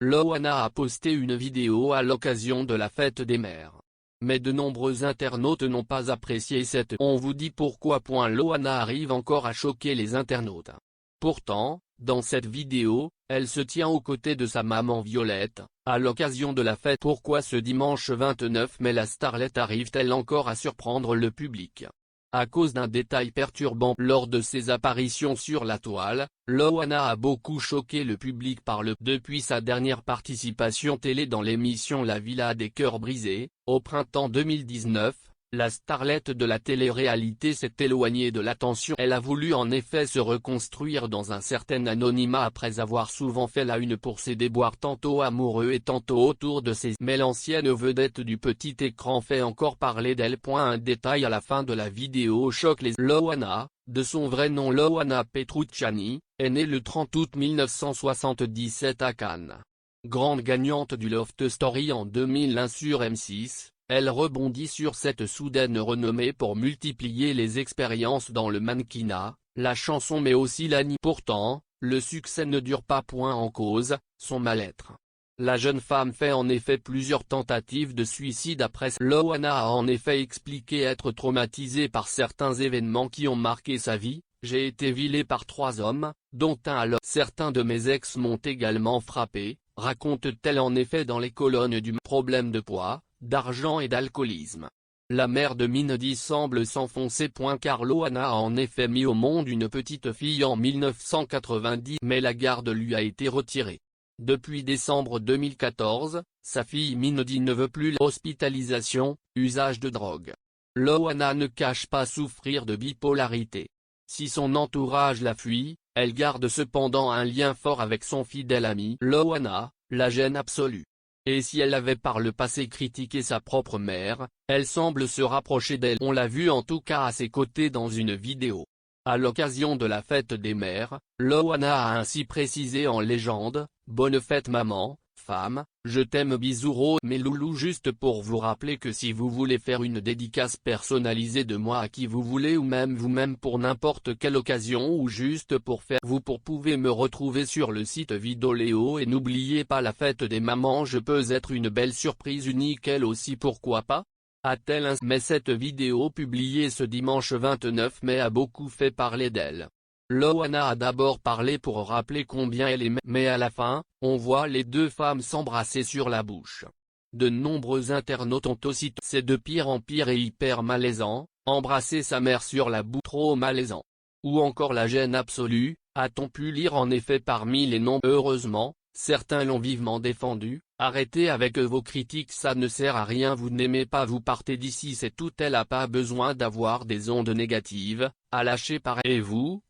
Loana a posté une vidéo à l'occasion de la fête des mères. Mais de nombreux internautes n'ont pas apprécié cette « on vous dit pourquoi ». Loana arrive encore à choquer les internautes. Pourtant, dans cette vidéo, elle se tient aux côtés de sa maman Violette, à l'occasion de la fête. Pourquoi ce dimanche 29 mai la starlette arrive-t-elle encore à surprendre le public? À cause d'un détail perturbant lors de ses apparitions sur la toile, Loana a beaucoup choqué le public depuis sa dernière participation télé dans l'émission La Villa des Cœurs Brisés, au printemps 2019. La starlette de la télé-réalité s'est éloignée de l'attention. Elle a voulu en effet se reconstruire dans un certain anonymat après avoir souvent fait la une pour ses déboires tantôt amoureux et tantôt autour de ses. Mais l'ancienne vedette du petit écran fait encore parler d'elle. Un détail à la fin de la vidéo choque les. Loana, de son vrai nom Loana Petrucciani, est née le 30 août 1977 à Cannes. Grande gagnante du Love Story en 2001 sur M6. Elle rebondit sur cette soudaine renommée pour multiplier les expériences dans le mannequinat, la chanson mais aussi l'anime. Pourtant, le succès ne dure pas. En cause, son mal-être. La jeune femme fait en effet plusieurs tentatives de suicide après. Loana a en effet expliqué être traumatisée par certains événements qui ont marqué sa vie. J'ai été violée par 3 hommes, dont un alors. Certains de mes ex m'ont également frappé, raconte-t-elle en effet dans les colonnes du problème de poids, d'argent et d'alcoolisme. La mère de Mindy semble s'enfoncer. Car Loana a en effet mis au monde une petite fille en 1990 mais la garde lui a été retirée. Depuis décembre 2014, sa fille Mindy ne veut plus l'hospitalisation, usage de drogue. Loana ne cache pas souffrir de bipolarité. Si son entourage la fuit, elle garde cependant un lien fort avec son fidèle ami. Loana, la gêne absolue. Et si elle avait par le passé critiqué sa propre mère, elle semble se rapprocher d'elle. On l'a vu en tout cas à ses côtés dans une vidéo. À l'occasion de la fête des mères, Loana a ainsi précisé en légende « Bonne fête maman, femme, je t'aime bisous mes loulous ». Juste pour vous rappeler que si vous voulez faire une dédicace personnalisée de moi à qui vous voulez ou même vous-même pour n'importe quelle occasion ou juste pour faire vous pouvez me retrouver sur le site Vidoleo. Et n'oubliez pas la fête des mamans, je peux être une belle surprise unique elle aussi, pourquoi pas, a-t-elle. Mais cette vidéo publiée ce dimanche 29 mai a beaucoup fait parler d'elle. Loana a d'abord parlé pour rappeler combien elle aimait, mais à la fin, on voit les deux femmes s'embrasser sur la bouche. De nombreux internautes ont aussi « c'est de pire en pire et hyper malaisant, embrasser sa mère sur la bouche trop malaisant ». Ou encore la gêne absolue, a-t-on pu lire en effet parmi les noms. Heureusement, certains l'ont vivement défendu. Arrêtez avec vos critiques, ça ne sert à rien, vous n'aimez pas, vous partez d'ici, c'est tout. Elle a pas besoin d'avoir des ondes négatives, à lâcher par. Et vous,